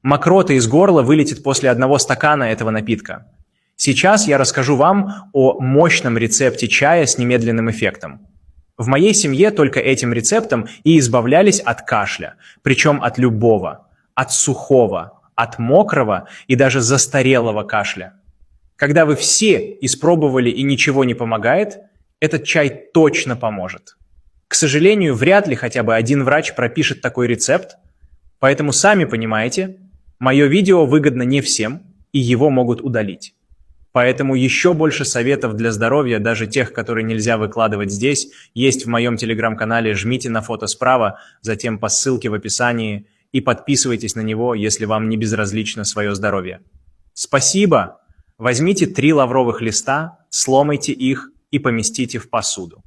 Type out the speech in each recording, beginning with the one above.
Мокрота из горла вылетит после одного стакана этого напитка. Сейчас я расскажу вам о мощном рецепте чая с немедленным эффектом. В моей семье только этим рецептом и избавлялись от кашля, причем от любого, от сухого, от мокрого и даже застарелого кашля. Когда вы все испробовали и ничего не помогает, этот чай точно поможет. К сожалению, вряд ли хотя бы один врач пропишет такой рецепт, поэтому сами понимаете, мое видео выгодно не всем, и его могут удалить. Поэтому еще больше советов для здоровья, даже тех, которые нельзя выкладывать здесь, есть в моем телеграм-канале. Жмите на фото справа, затем по ссылке в описании и подписывайтесь на него, если вам не безразлично свое здоровье. Спасибо! Возьмите 3 лавровых листа, сломайте их и поместите в посуду.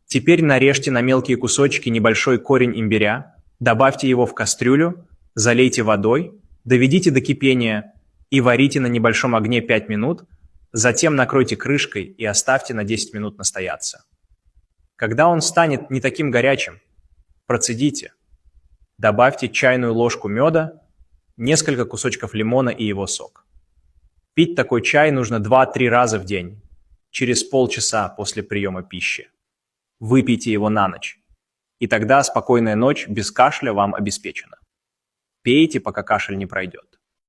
Теперь нарежьте на мелкие кусочки небольшой корень имбиря, добавьте его в кастрюлю, залейте водой, доведите до кипения и варите на небольшом огне 5 минут, затем накройте крышкой и оставьте на 10 минут настояться. Когда он станет не таким горячим, процедите. Добавьте чайную ложку меда, несколько кусочков лимона и его сок. Пить такой чай нужно 2-3 раза в день, через полчаса после приема пищи. Выпейте его на ночь, и тогда спокойная ночь без кашля вам обеспечена. Пейте, пока кашель не пройдет.